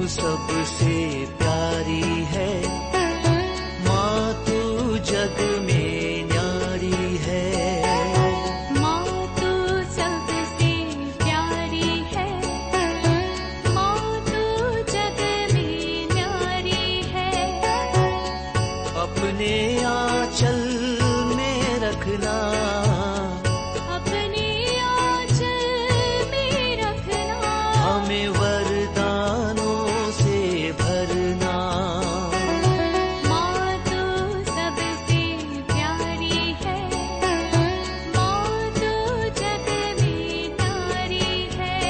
सबसे प्यारी है, माँ तू जग में न्यारी है। माँ तू सबसे प्यारी है, माँ तू जग में न्यारी है। अपने आंचल में रखना, अपने आंचल में रखना। हमें वरदानों से भरना। माँ तू सबसे प्यारी है, माँ तू जग में न्यारी है।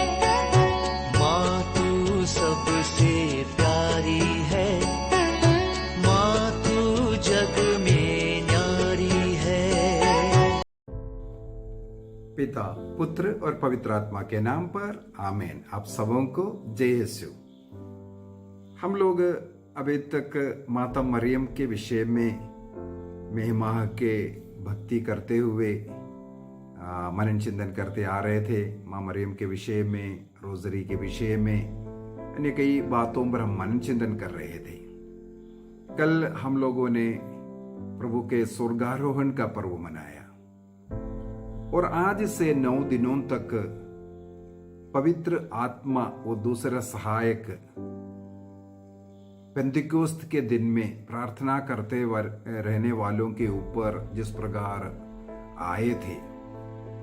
माँ तू सबसे प्यारी है, माँ तू जग में न्यारी है। पिता, पुत्र और पवित्र आत्मा के नाम पर आमीन। आप सबों को जय यीशु। हम लोग अभी तक माता मरियम के विषय में महिमा के भक्ति करते हुए मनन चिंतन करते आ रहे थे। माँ मरियम के विषय में, रोजरी के विषय में, अन्य कई बातों पर हम मनन चिंतन कर रहे थे। कल हम लोगों ने प्रभु के स्वर्गारोहण का पर्व मनाया और आज से 9 दिनों तक पवित्र आत्मा वो दूसरा सहायक पेंतिकोस्त के दिन में प्रार्थना करते रहने वालों के ऊपर जिस प्रकार आए थे,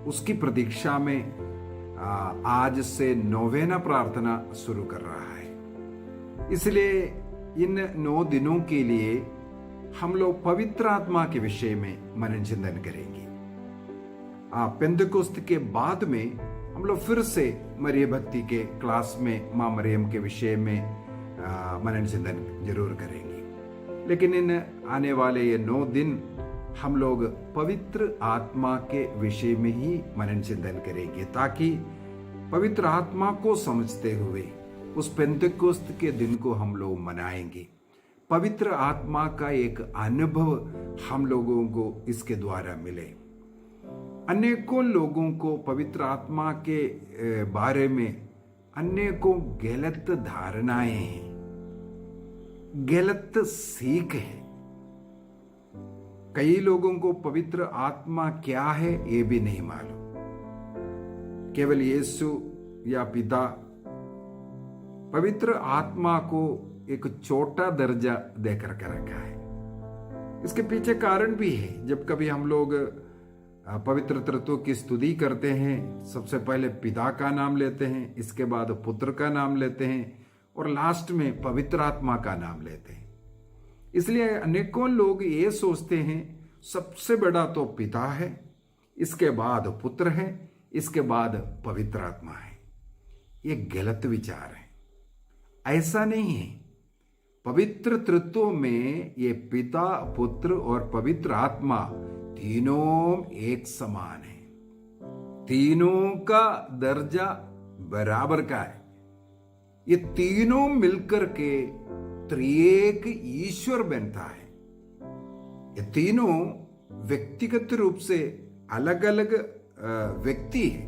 उसकी प्रतीक्षा में आज से नोवेना प्रार्थना शुरू कर रहा है। इसलिए इन 9 दिनों के लिए हम लोग पवित्र आत्मा के विषय में मनन चिंतन करेंगे। पेंतिकोस्त के बाद में हम लोग फिर से मरिय भक्ति के क्लास में माँ मरियम के विषय में मनन चिंतन जरूर करेंगे। लेकिन इन आने वाले ये 9 दिन हम लोग पवित्र आत्मा के विषय में ही मनन चिंतन करेंगे, ताकि पवित्र आत्मा को समझते हुए उस पेंतिकोस्त के दिन को हम लोग मनाएंगे। पवित्र आत्मा का एक अनुभव हम लोगों को इसके द्वारा मिले। अनेकों लोगों को पवित्र आत्मा के बारे में अनेकों गलत धारणाएं हैं, गलत सीख है। कई लोगों को पवित्र आत्मा क्या है ये भी नहीं मालूम। केवल यीशु या पिता पवित्र आत्मा को एक छोटा दर्जा देकर के रखा है। इसके पीछे कारण भी है। जब कभी हम लोग पवित्र तत्व की स्तुति करते हैं, सबसे पहले पिता का नाम लेते हैं, इसके बाद पुत्र का नाम लेते हैं और लास्ट में पवित्र आत्मा का नाम लेते हैं। इसलिए अनेकों लोग ये सोचते हैं सबसे बड़ा तो पिता है, इसके बाद पुत्र है, इसके बाद पवित्र आत्मा है। ये गलत विचार है। ऐसा नहीं है। पवित्र तत्व में ये पिता, पुत्र और पवित्र आत्मा तीनों एक समान है। तीनों का दर्जा बराबर का है। ये तीनों मिलकर के त्रिएक ईश्वर बनता है। ये तीनों व्यक्तिगत रूप से अलग अलग व्यक्ति है,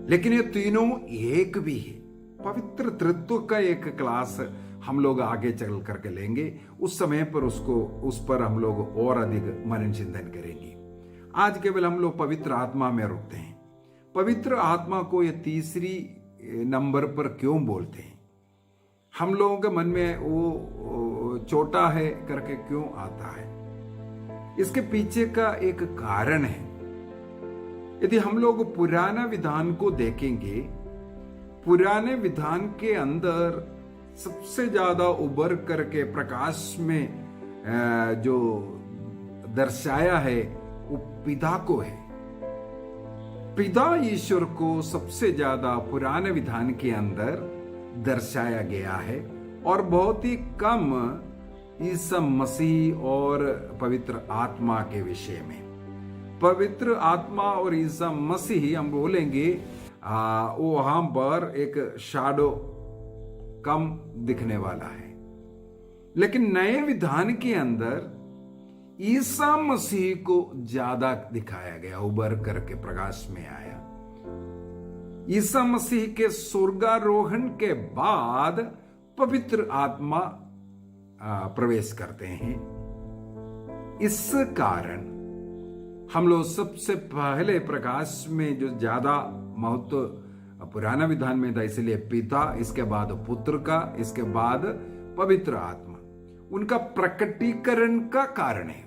लेकिन ये तीनों एक भी है। पवित्र तत्व का एक क्लास हम लोग आगे चल करके लेंगे। उस समय पर उस पर हम लोग और अधिक मनन चिंतन करेंगे। आज केवल हम लोग पवित्र आत्मा में रुकते हैं। पवित्र आत्मा को ये तीसरी नंबर पर क्यों बोलते हैं? हम लोगों के मन में वो छोटा है करके क्यों आता है? इसके पीछे का एक कारण है। यदि हम लोग पुराना विधान को देखेंगे, पुराने विधान के अंदर सबसे ज्यादा उभर करके प्रकाश में जो दर्शाया है वो पिता को है। पिता ईश्वर को सबसे ज्यादा पुराने विधान के अंदर दर्शाया गया है और बहुत ही कम ईसा मसीह और पवित्र आत्मा के विषय में। पवित्र आत्मा और ईसा मसीह हम बोलेंगे वो वहां पर एक शैडो कम दिखने वाला है, लेकिन नए विधान के अंदर ईसा मसीह को ज्यादा दिखाया गया, उभर करके प्रकाश में आया। ईसा मसीह के स्वर्गारोहण के बाद पवित्र आत्मा प्रवेश करते हैं। इस कारण हम लोग सबसे पहले प्रकाश में जो ज्यादा महत्व पुराना विधान में था, इसलिए पिता, इसके बाद पुत्र का, इसके बाद पवित्र आत्मा, उनका प्रकटीकरण का कारण है।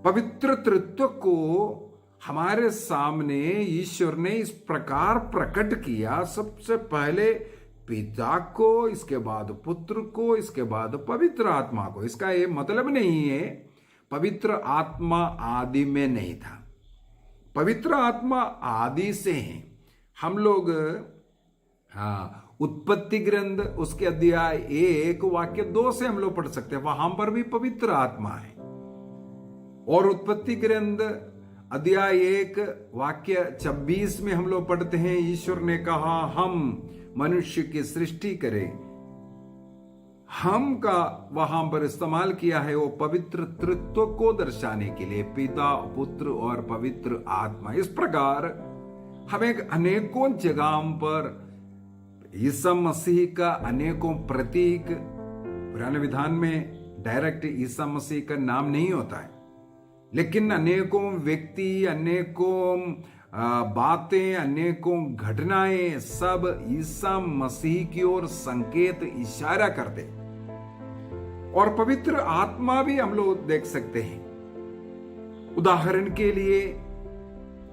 पवित्र तृत्व को हमारे सामने ईश्वर ने इस प्रकार प्रकट किया, सबसे पहले पिता को, इसके बाद पुत्र को, इसके बाद पवित्र आत्मा को। इसका ये मतलब नहीं है पवित्र आत्मा आदि में नहीं था, पवित्र आत्मा आदि से है। हम लोग उत्पत्ति ग्रंथ उसके अध्याय 1 वाक्य 2 से हम लोग पढ़ सकते हैं, वहां पर भी पवित्र आत्मा है। और उत्पत्ति ग्रंथ अध्याय 1 वाक्य 26 में हम लोग पढ़ते हैं, ईश्वर ने कहा हम मनुष्य की सृष्टि करें। हम का वहां पर इस्तेमाल किया है वो पवित्र तृत्व को दर्शाने के लिए, पिता, पुत्र और पवित्र आत्मा। इस प्रकार हमें अनेकों जगहों पर ईसा मसीह का अनेकों प्रतीक, पुराने विधान में डायरेक्ट ईसा मसीह का नाम नहीं होता है, लेकिन अनेकों व्यक्ति, अनेकों बातें, अनेकों घटनाएं सब ईसा मसीह की ओर संकेत, इशारा करते। और पवित्र आत्मा भी हम लोग देख सकते हैं। उदाहरण के लिए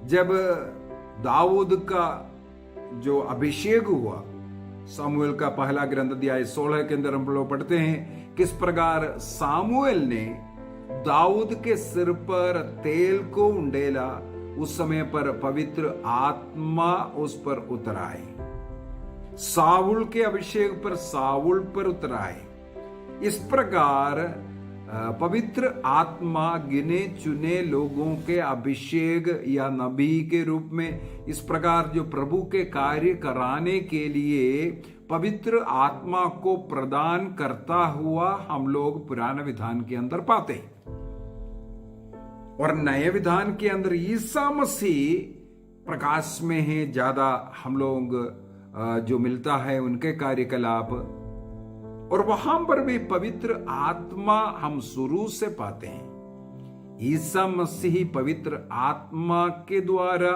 जब दाऊद का जो अभिषेक हुआ, सामुएल का पहला ग्रंथ अध्याय 16 के अंदर हम लोग पढ़ते हैं किस प्रकार सामुएल ने दाऊद के सिर पर तेल को उंडेला, उस समय पर पवित्र आत्मा उस पर उतर आई। साउल के अभिषेक पर साउल पर उतर आई। इस प्रकार पवित्र आत्मा गिने चुने लोगों के अभिषेक या नबी के रूप में, इस प्रकार जो प्रभु के कार्य कराने के लिए पवित्र आत्मा को प्रदान करता हुआ हम लोग पुराने विधान के अंदर पाते हैं। और नए विधान के अंदर ईसा मसीह प्रकाश में है, ज्यादा हम लोग जो मिलता है उनके कार्यकलाप, और वहां पर भी पवित्र आत्मा हम शुरू से पाते हैं। ईसा मसीह पवित्र आत्मा के द्वारा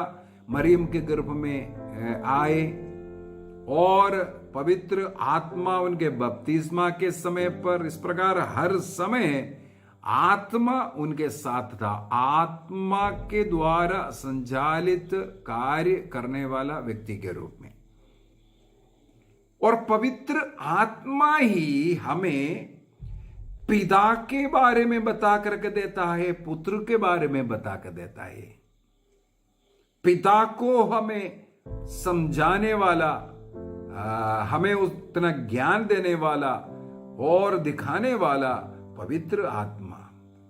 मरियम के गर्भ में आए, और पवित्र आत्मा उनके बपतिस्मा के समय पर, इस प्रकार हर समय आत्मा उनके साथ था। आत्मा के द्वारा संचालित कार्य करने वाला व्यक्ति के रूप में। और पवित्र आत्मा ही हमें पिता के बारे में बता करके देता है, पुत्र के बारे में बता कर देता है। पिता को हमें समझाने वाला, हमें उतना ज्ञान देने वाला और दिखाने वाला पवित्र आत्मा।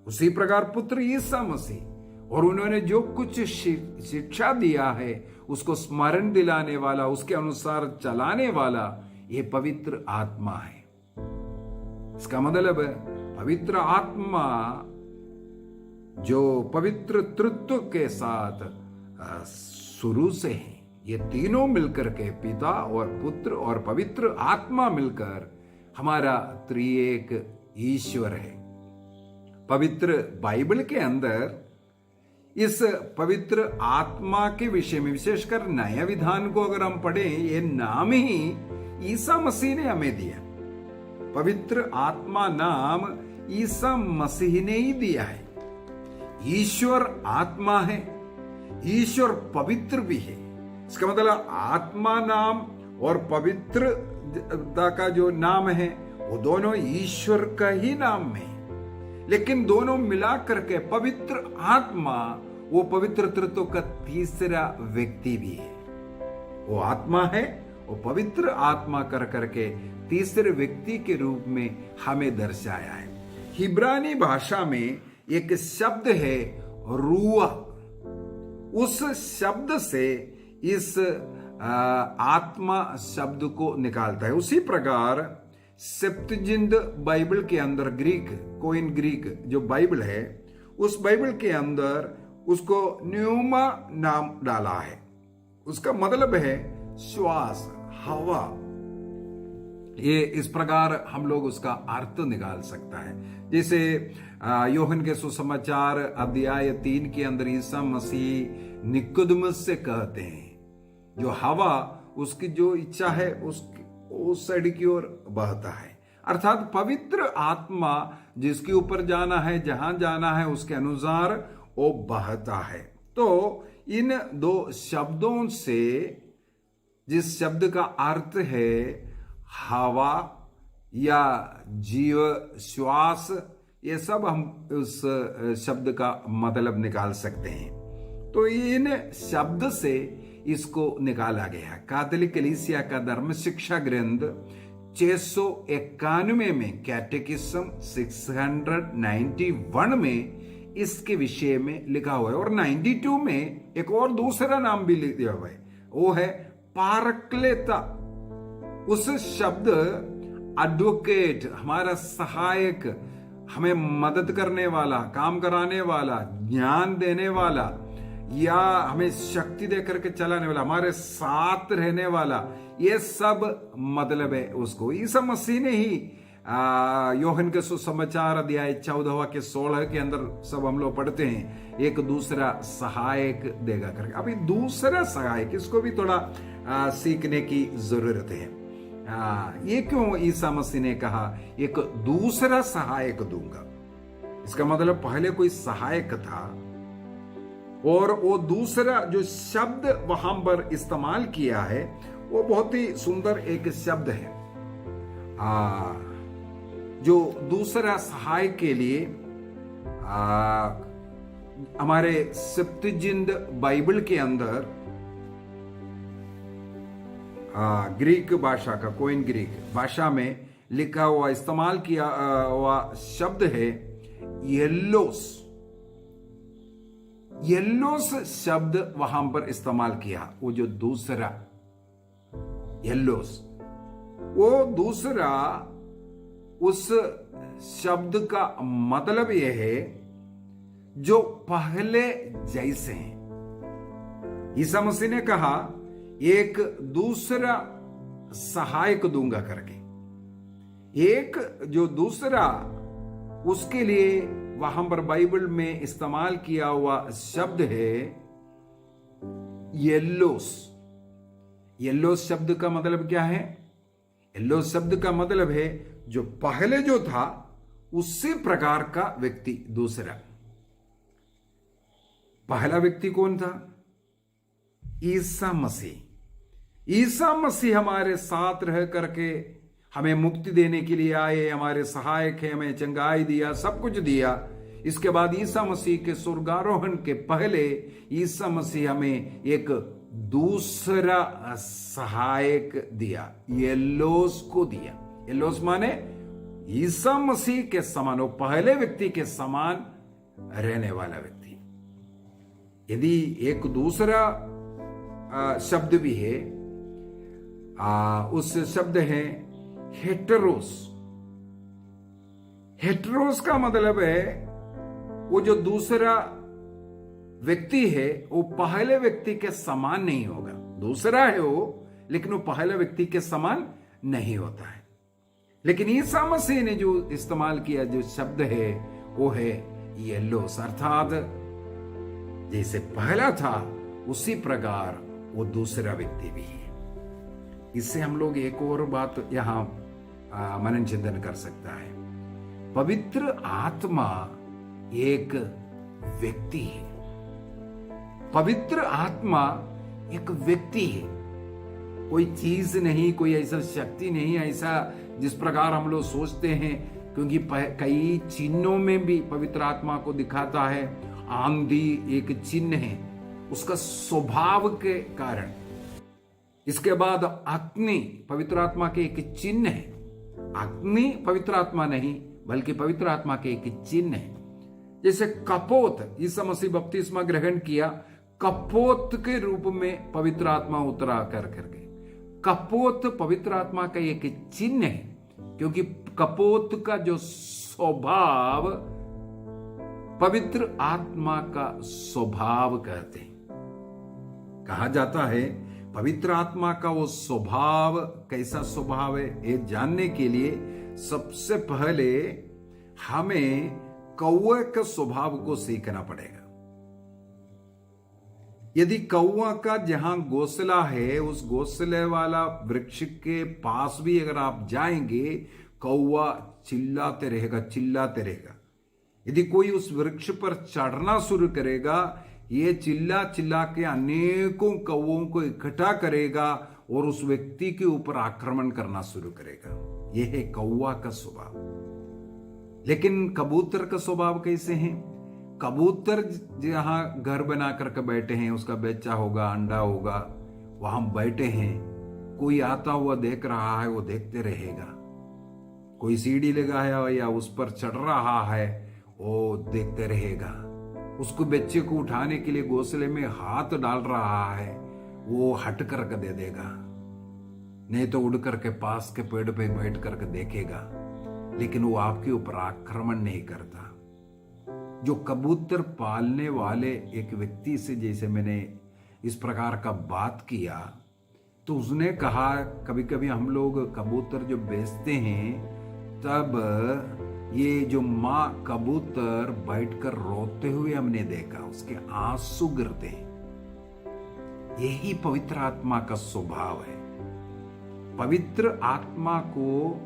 उसी प्रकार पुत्र ईसा मसीह, और उन्होंने जो कुछ शिक्षा दिया है उसको स्मरण दिलाने वाला, उसके अनुसार चलाने वाला, ये पवित्र आत्मा है। इसका मतलब पवित्र आत्मा जो पवित्र तृत्व के साथ शुरू से है, ये तीनों मिलकर के, पिता और पुत्र और पवित्र आत्मा मिलकर हमारा त्रिएक ईश्वर है। पवित्र बाइबल के अंदर इस पवित्र आत्मा के विषय में, विशेषकर नया विधान को अगर हम पढ़ें, ये नाम ही ईसा मसीह ने हमें दिया। पवित्र आत्मा नाम ईसा मसीह ने ही दिया है। ईश्वर आत्मा है, ईश्वर पवित्र भी है। इसका मतलब आत्मा नाम और पवित्रता का जो नाम है वो दोनों ईश्वर का ही नाम है, लेकिन दोनों मिला करके पवित्र आत्मा वो पवित्र तत्व का तीसरा व्यक्ति भी है। वो आत्मा है, वो पवित्र आत्मा कर करके तीसरे व्यक्ति के रूप में हमें दर्शाया है। हिब्रानी भाषा में एक शब्द है रूआ, उस शब्द से इस आत्मा शब्द को निकालता है। उसी प्रकार सेप्तजिंट बाइबल के अंदर ग्रीक, कोइन ग्रीक जो बाइबल है, उस बाइबल के अंदर उसको न्यूमा नाम डाला है। उसका मतलब है श्वास, हवा। ये इस प्रकार हम लोग उसका अर्थ निकाल सकता है। जैसे यूहन्ना के सुसमाचार अध्याय 3 के अंदर ईसा मसीह निकोदेमुस से कहते हैं, जो हवा उसकी जो इच्छा है उस साइड की ओर बहता है, अर्थात पवित्र आत्मा जिसके ऊपर जाना है, जहां जाना है, उसके अनुसार वो बहता है। तो इन दो शब्दों से, जिस शब्द का अर्थ है हवा या जीव, श्वास, ये सब हम उस शब्द का मतलब निकाल सकते हैं। तो इन शब्द से इसको निकाला गया। कैथोलिक कलीसिया का धर्म शिक्षा ग्रंथ 691 में, कैटेकिज्म 691 में इसके विषय में लिखा हुआ है। और 92 में एक और दूसरा नाम भी लिखा हुआ है, वो है पारक्लेता। उस शब्द एडवोकेट, हमारा सहायक, हमें मदद करने वाला, काम कराने वाला, ज्ञान देने वाला, या हमें शक्ति दे करके चलाने वाला, हमारे साथ रहने वाला, ये सब मतलब है उसको। ईसा मसीह ने ही यूहन्ना के सुसमाचार अध्याय 14 के 16 के अंदर सब हम लोग पढ़ते हैं, एक दूसरा सहायक देगा करके। अभी दूसरा सहायक, इसको भी थोड़ा सीखने की जरूरत है। ये क्यों ईसा मसीह ने कहा एक दूसरा सहायक दूंगा? इसका मतलब पहले कोई सहायक था और वो दूसरा जो शब्द वहां पर इस्तेमाल किया है वो बहुत ही सुंदर एक शब्द है। जो दूसरा सहायक के लिए हमारे सप्तजिंद बाइबल के अंदर ग्रीक भाषा का, कोइन ग्रीक भाषा में लिखा हुआ, इस्तेमाल किया हुआ शब्द है येलोस। येलोस शब्द वहां पर इस्तेमाल किया। वो जो दूसरा येलोस, वो दूसरा, उस शब्द का मतलब यह है जो पहले जैसे हैं। ईसा मसीह ने कहा एक दूसरा सहायक दूंगा करके। एक जो दूसरा, उसके लिए वहां पर बाइबल में इस्तेमाल किया हुआ शब्द है येलोस। येलोस शब्द का मतलब क्या है? येलोस शब्द का मतलब है जो पहले जो था उसी प्रकार का व्यक्ति दूसरा। पहला व्यक्ति कौन था? ईसा मसीह। ईसा मसीह हमारे साथ रह करके हमें मुक्ति देने के लिए आए, हमारे सहायक है, हमें चंगाई दिया, सब कुछ दिया। इसके बाद ईसा मसीह के स्वर्गारोहण के पहले ईसा मसीह हमें एक दूसरा सहायक दिया, येलोस को दिया। येलोस माने ईसा मसीह के समान, वो पहले व्यक्ति के समान रहने वाला व्यक्ति। यदि एक दूसरा शब्द भी है, उस शब्द है हेटेरोस। हेटेरोस का मतलब है वो जो दूसरा व्यक्ति है वो पहले व्यक्ति के समान नहीं होगा। दूसरा है वो, लेकिन वो पहले व्यक्ति के समान नहीं होता है। लेकिन ईसा मसीह ने जो इस्तेमाल किया जो शब्द है वो है येलोस, अर्थात जैसे पहला था उसी प्रकार वो दूसरा व्यक्ति भी है। इससे हम लोग एक और बात यहां मनन चिंतन कर सकता है। पवित्र आत्मा एक व्यक्ति है। पवित्र आत्मा एक व्यक्ति है, कोई चीज नहीं, कोई ऐसा शक्ति नहीं ऐसा जिस प्रकार हम लोग सोचते हैं। क्योंकि कई चिन्हों में भी पवित्र आत्मा को दिखाता है। आंधी एक चिन्ह है उसका स्वभाव के कारण। इसके बाद अग्नि पवित्र आत्मा के एक चिन्ह है। अग्नि पवित्र आत्मा नहीं बल्कि पवित्र आत्मा के एक चिन्ह है। जैसे कपोत, ईसा मसीह बपतिस्मा ग्रहण किया, कपोत के रूप में पवित्र आत्मा उतरा करके। कपोत पवित्र आत्मा का एक चिन्ह है, क्योंकि कपोत का जो स्वभाव पवित्र आत्मा का स्वभाव कहते हैं। कहा जाता है पवित्र आत्मा का वो स्वभाव कैसा स्वभाव है, ये जानने के लिए सबसे पहले हमें कौवे के स्वभाव को सीखना पड़ेगा। यदि कौवा का जहां घोंसला है, उस घोंसले वाला वृक्ष के पास भी अगर आप जाएंगे, कौवा चिल्लाते रहेगा। यदि कोई उस वृक्ष पर चढ़ना शुरू करेगा, ये चिल्ला चिल्ला के अनेकों कौवों को इकट्ठा करेगा और उस व्यक्ति के ऊपर आक्रमण करना शुरू करेगा। यह है कौवा का स्वभाव। लेकिन कबूतर का स्वभाव कैसे है? कबूतर जहां घर बना करके बैठे हैं, उसका बच्चा होगा, अंडा होगा, वहां बैठे हैं, कोई आता हुआ देख रहा है, वो देखते रहेगा। कोई सीढ़ी लगा है या उस पर चढ़ रहा है, वो देखते रहेगा। उसको बच्चे को उठाने के लिए घोंसले में हाथ डाल रहा है, वो हट करके दे देगा, नहीं तो उड़ करके पास के पेड़ पे बैठ करके देखेगा, लेकिन वो आपके ऊपर आक्रमण नहीं करता। जो कबूतर पालने वाले एक व्यक्ति से जैसे मैंने इस प्रकार का बात किया, तो उसने कहा कभी कभी हम लोग कबूतर जो बेचते हैं, तब ये जो माँ कबूतर बैठकर रोते हुए हमने देखा, उसके आंसू गिरते हैं। यही पवित्र आत्मा का स्वभाव है। पवित्र आत्मा को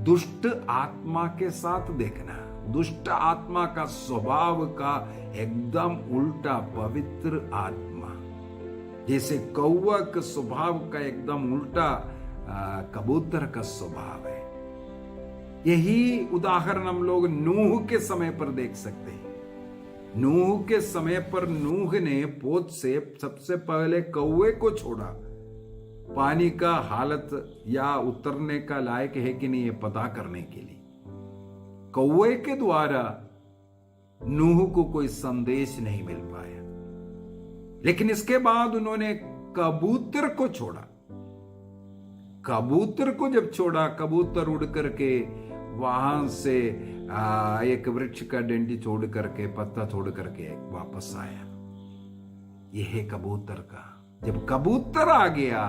दुष्ट आत्मा के साथ देखना, दुष्ट आत्मा का स्वभाव का एकदम उल्टा पवित्र आत्मा, जैसे कौवा के स्वभाव का एकदम उल्टा कबूतर का स्वभाव है। यही उदाहरण हम लोग नूह के समय पर देख सकते हैं। नूह के समय पर नूह ने पोत से सबसे पहले कौवे को छोड़ा, पानी का हालत या उतरने का लायक है कि नहीं ये पता करने के लिए। कौवे के द्वारा नूह को कोई संदेश नहीं मिल पाया, लेकिन इसके बाद उन्होंने कबूतर को छोड़ा। कबूतर को जब छोड़ा, कबूतर उड़ करके वहां से एक वृक्ष का डंडी छोड़ करके, पत्ता छोड़ करके वापस आया। यह है कबूतर का। जब कबूतर आ गया,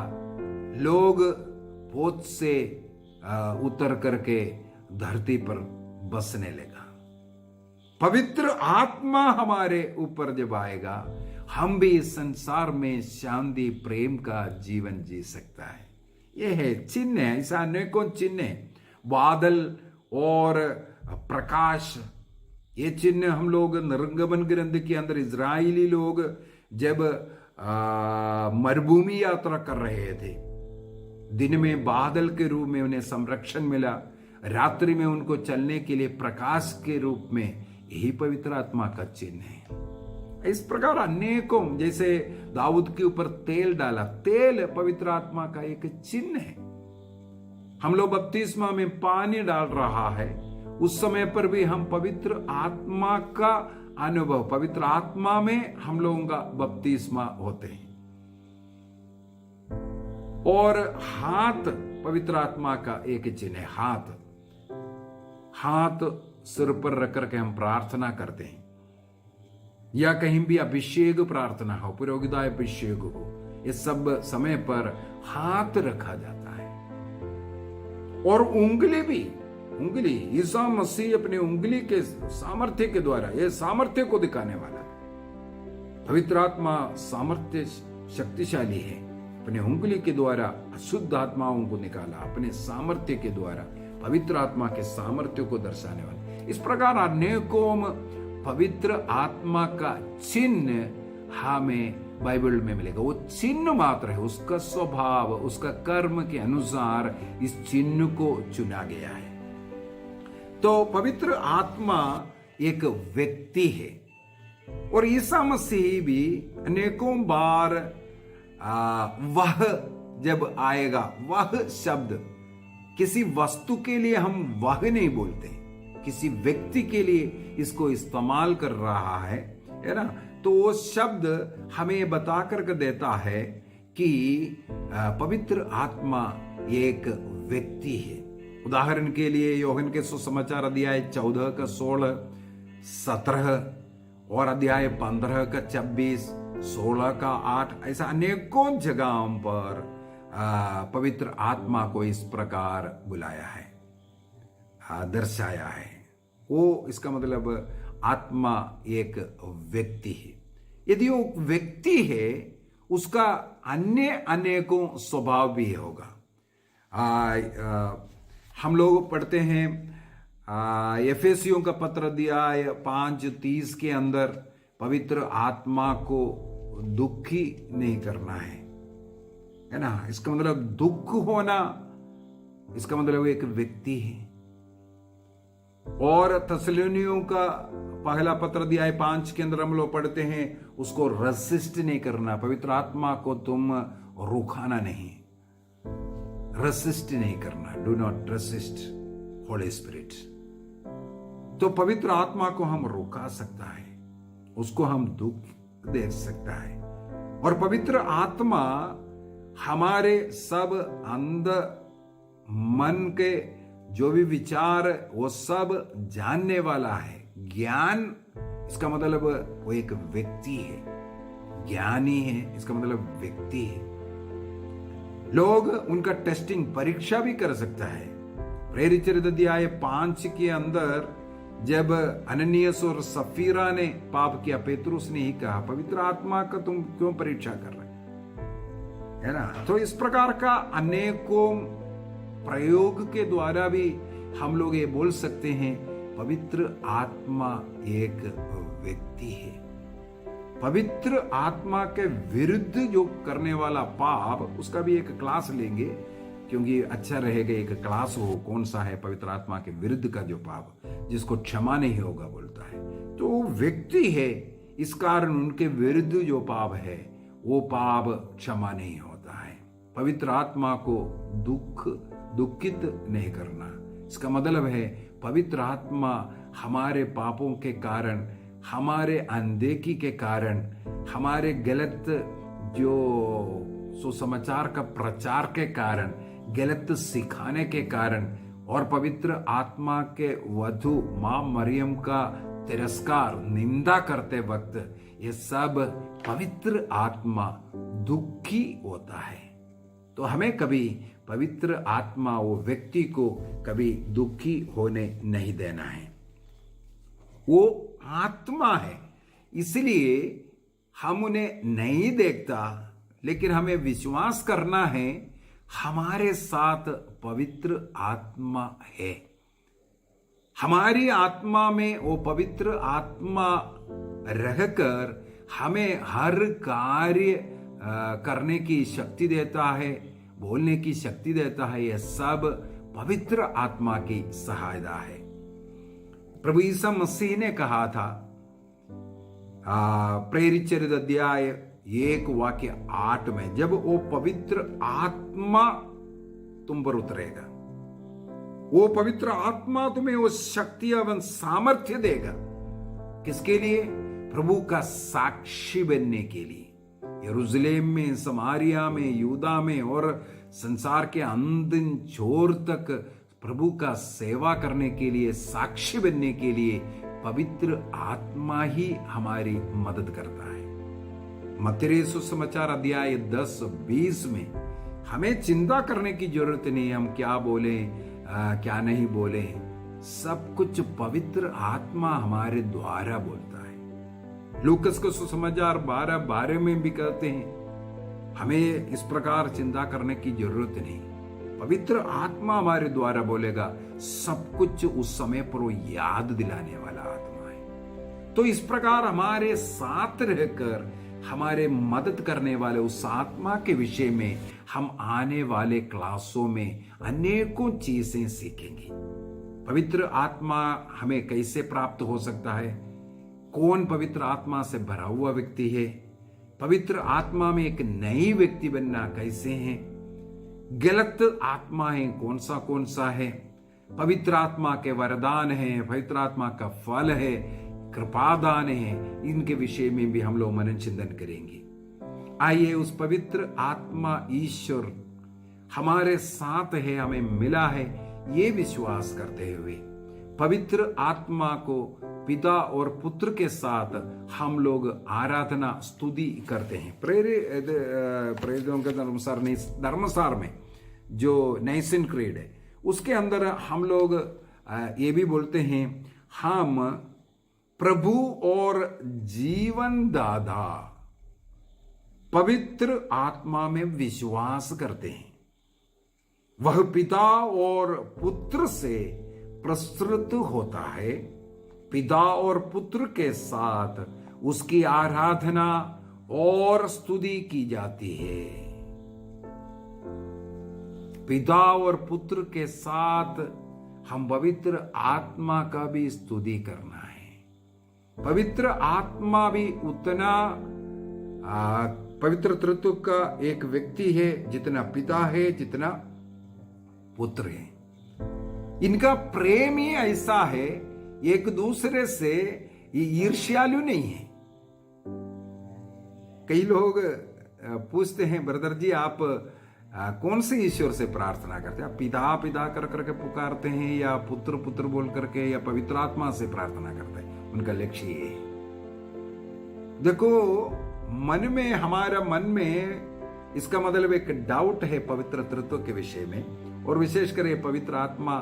लोग पोत से उतर करके धरती पर बसने लगा। पवित्र आत्मा हमारे ऊपर जब आएगा, हम भी इस संसार में शांति प्रेम का जीवन जी सकता है। यह है चिन्ह है, ऐसा अनेकों चिन्ह है। बादल और प्रकाश, ये चिन्ह हम लोग निर्गमन ग्रंथ के अंदर इजरायली लोग जब मरुभूमि यात्रा कर रहे थे, दिन में बादल के रूप में उन्हें संरक्षण मिला, रात्रि में उनको चलने के लिए प्रकाश के रूप में, यही पवित्र आत्मा का चिन्ह है। इस प्रकार अनेकों, जैसे दाऊद के ऊपर तेल डाला, तेल पवित्र आत्मा का एक चिन्ह है। हम लोग बपतिस्मा में पानी डाल रहा है, उस समय पर भी हम पवित्र आत्मा का अनुभव, पवित्र आत्मा में हम लोगों का बपतिस्मा होते हैं। और हाथ पवित्र आत्मा का एक चिन्ह है। हाथ सिर पर रख करके हम प्रार्थना करते हैं, या कहीं भी अभिषेक प्रार्थना हो, पुरोहिता अभिषेक हो, इस सब समय पर हाथ रखा जाता है। और उंगली भी, उंगली ईसा मसीह अपने उंगली के सामर्थ्य के द्वारा, यह सामर्थ्य को दिखाने वाला है। पवित्र आत्मा सामर्थ्य शक्तिशाली है, अपने उंगली के द्वारा अशुद्ध आत्माओं को निकाला, अपने सामर्थ्य के द्वारा पवित्र आत्मा के सामर्थ्य को दर्शाने वाला। इस प्रकार अनेकों पवित्र आत्मा का चिन्ह हमें बाइबल में मिलेगा। वो चिन्ह मात्र है, उसका स्वभाव, उसका कर्म के अनुसार इस चिन्ह को चुना गया है। तो पवित्र आत्मा एक व्यक्ति है, और ईसा मसीह भी अनेकों बार वह जब आएगा, वह शब्द किसी वस्तु के लिए हम वह नहीं बोलते, किसी व्यक्ति के लिए इसको इस्तेमाल कर रहा है ना। तो वो शब्द हमें बता करके देता है कि पवित्र आत्मा एक व्यक्ति है। उदाहरण के लिए यूहन्ना के सुसमाचार अध्याय 14 का 16, 17 और अध्याय 15 का 26, 16 का 8, ऐसा अनेकों जगहों पर पवित्र आत्मा को इस प्रकार बुलाया है, दर्शाया है। वो इसका मतलब आत्मा एक व्यक्ति है। यदि वो व्यक्ति है, उसका अन्य अनेकों स्वभाव भी होगा। हम लोग पढ़ते हैं एफेसियों का पत्र अध्याय 5:30 के अंदर पवित्र आत्मा को दुखी नहीं करना है ना। इसका मतलब दुख होना, इसका मतलब एक व्यक्ति है। और थस्सलुनियों का पहला पत्र अध्याय 5 के अंदर हम लोग पढ़ते हैं, उसको रेसिस्ट नहीं करना। पवित्र आत्मा को तुम रुकाना नहीं, रेसिस्ट नहीं करना। Do not resist holy spirit. तो पवित्र आत्मा को हम रोका सकता है, उसको हम दुख दे सकता है। और पवित्र आत्मा हमारे सब अंध मन के जो भी विचार वो सब जानने वाला है। ज्ञान, इसका मतलब वो एक व्यक्ति है। ज्ञानी है, इसका मतलब व्यक्ति है। लोग उनका टेस्टिंग, परीक्षा भी कर सकता है। प्रेरित चरित्र अध्याय 5 के अंदर जब अननियस और सफीरा ने पाप किया, पेतरुस ने ही कहा, पवित्र आत्मा का तुम क्यों परीक्षा कर रहे है ना। तो इस प्रकार का अनेकों प्रयोग के द्वारा भी हम लोग ये बोल सकते हैं, पवित्र आत्मा एक व्यक्ति है। पवित्र आत्मा के विरुद्ध जो करने वाला पाप, उसका भी एक क्लास लेंगे, क्योंकि अच्छा रहेगा एक क्लास हो कौन सा है पवित्र आत्मा के विरुद्ध का जो पाप, जिसको क्षमा नहीं होगा बोलता है। तो वो व्यक्ति है, इस कारण उनके विरुद्ध जो पाप है वो पाप क्षमा नहीं होता है। पवित्र आत्मा को दुखित नहीं करना, इसका मतलब है पवित्र आत्मा हमारे पापों के कारण, हमारे अनदेखी के कारण, हमारे गलत जो सुसमाचार का प्रचार के कारण, गलत सिखाने के कारण, और पवित्र आत्मा के वधु मां मरियम का तिरस्कार, निंदा करते वक्त, ये सब पवित्र आत्मा दुखी होता है। तो हमें कभी पवित्र आत्मा, वो व्यक्ति को कभी दुखी होने नहीं देना है। वो आत्मा है, इसलिए हम उन्हें नहीं देखता, लेकिन हमें विश्वास करना है हमारे साथ पवित्र आत्मा है। हमारी आत्मा में वो पवित्र आत्मा रहकर हमें हर कार्य करने की शक्ति देता है, बोलने की शक्ति देता है। यह सब पवित्र आत्मा की सहायता है। प्रभु यीशु मसीह ने कहा था, प्रेरित चरित्र अध्याय 1:8 में, जब वो पवित्र आत्मा तुम पर उतरेगा, वो पवित्र आत्मा तुम्हें वो शक्ति एवं सामर्थ्य देगा। किसके लिए? प्रभु का साक्षी बनने के लिए। यरूशलेम में, समारिया में, यूदा में और संसार के अंतिम छोर तक प्रभु का सेवा करने के लिए, साक्षी बनने के लिए पवित्र आत्मा ही हमारी मदद करता है। मत्ती सुसमाचार अध्याय 10-20 में हमें चिंता करने की जरूरत नहीं, हम क्या बोले क्या नहीं बोले, सब कुछ पवित्र आत्मा हमारे द्वारा बोलता है। लूकस का सुसमाचार 12:12 में भी कहते हैं, हमें इस प्रकार चिंता करने की जरूरत नहीं, पवित्र आत्मा हमारे द्वारा बोलेगा। सब कुछ उस समय पर वो याद दिलाने वाला आत्मा है। तो इस प्रकार हमारे साथ रहकर हमारे मदद करने वाले उस आत्मा के विषय में हम आने वाले क्लासों में अनेकों चीजें सीखेंगे। पवित्र आत्मा हमें कैसे प्राप्त हो सकता है? कौन पवित्र आत्मा से भरा हुआ व्यक्ति है? पवित्र आत्मा में एक नई व्यक्ति बनना कैसे है? गलत आत्मा है कौन सा है? पवित्र आत्मा के वरदान है, पवित्र आत्मा का फल है, कृपादान है, इनके विषय में भी हम लोग मनन चिंतन करेंगे। आइए उस पवित्र आत्मा ईश्वर हमारे साथ है, हमें मिला है, ये विश्वास करते हुए पवित्र आत्मा को पिता और पुत्र के साथ हम लोग आराधना स्तुति करते हैं। प्रेरितों के अनुसार धर्मसार में जो नाइसिन क्रीड है उसके अंदर हम लोग ये भी बोलते हैं, हम प्रभु और जीवन दाता पवित्र आत्मा में विश्वास करते हैं। वह पिता और पुत्र से प्रस्तुत होता है। पिता और पुत्र के साथ उसकी आराधना और स्तुति की जाती है। पिता और पुत्र के साथ हम पवित्र आत्मा का भी स्तुति करना है। पवित्र आत्मा भी उतना पवित्र तत्व का एक व्यक्ति है जितना पिता है, जितना पुत्र है। इनका प्रेम ही ऐसा है, एक दूसरे से ईर्ष्यालु नहीं है। कई लोग पूछते हैं, ब्रदर जी आप कौन से ईश्वर से प्रार्थना करते हैं? आप पिता पिता कर करके पुकारते हैं या पुत्र पुत्र बोल करके या पवित्र आत्मा से प्रार्थना करते हैं? उनका लक्ष्य ये है। देखो, हमारा मन में इसका मतलब एक डाउट है पवित्र तत्व के विषय में, और विशेषकर ये पवित्र आत्मा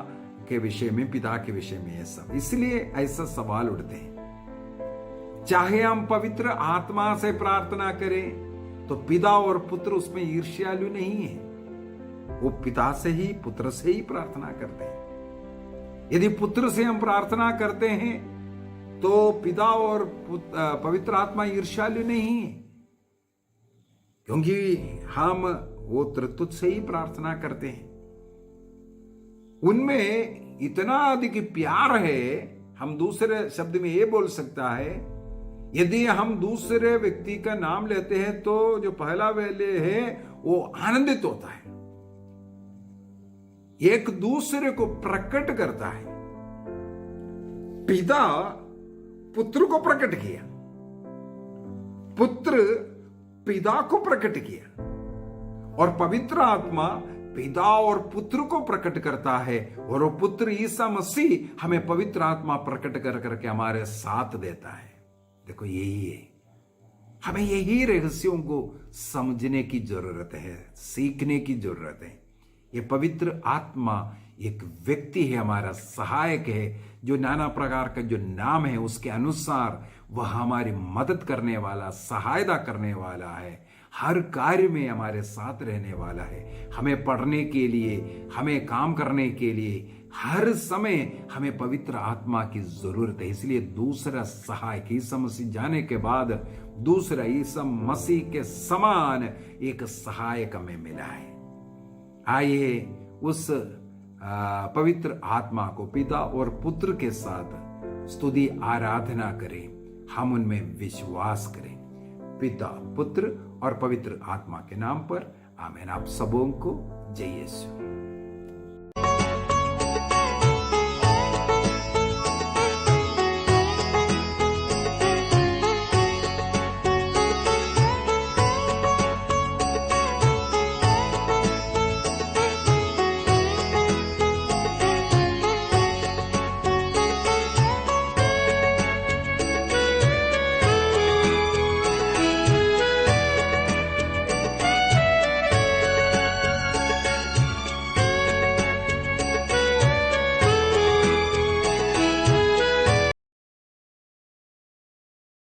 के विषय में, पिता के विषय में, ये सब इसलिए ऐसा सवाल उठते हैं। चाहे हम पवित्र आत्मा से प्रार्थना करें तो पिता और पुत्र उसमें ईर्ष्यालु नहीं है, वो पिता से ही पुत्र से ही प्रार्थना करते हैं। यदि पुत्र से हम प्रार्थना करते हैं तो पिता और पवित्र आत्मा ईर्ष्यालु नहीं है, क्योंकि हम वो तत्व से ही प्रार्थना करते हैं। उनमें इतना अधिक प्यार है, हम दूसरे शब्द में ये बोल सकता है, यदि हम दूसरे व्यक्ति का नाम लेते हैं तो जो पहला वेले है वो आनंदित होता है, एक दूसरे को प्रकट करता है। पिता पुत्र को प्रकट किया, पुत्र पिता को प्रकट किया, और पवित्र आत्मा पिता और पुत्र को प्रकट करता है, और वो पुत्र ईसा मसीह हमें पवित्र आत्मा प्रकट कर करके हमारे साथ देता है। देखो, यही है, हमें यही रहस्यों को समझने की जरूरत है, सीखने की जरूरत है। ये पवित्र आत्मा एक व्यक्ति है, हमारा सहायक है, जो नाना प्रकार का जो नाम है उसके अनुसार वह हमारी मदद करने वाला, सहायता करने वाला है, हर कार्य में हमारे साथ रहने वाला है। हमें पढ़ने के लिए, हमें काम करने के लिए, हर समय हमें पवित्र आत्मा की जरूरत है। इसलिए दूसरा सहायक ईसा मसीह जाने के बाद दूसरा ईसा मसीह के समान एक सहायक हमें मिला है। आइए उस पवित्र आत्मा को पिता और पुत्र के साथ स्तुति आराधना करें, हम उनमें विश्वास करें। पिता, पुत्र और पवित्र आत्मा के नाम पर आमीन। आप सबों को जय यीशु।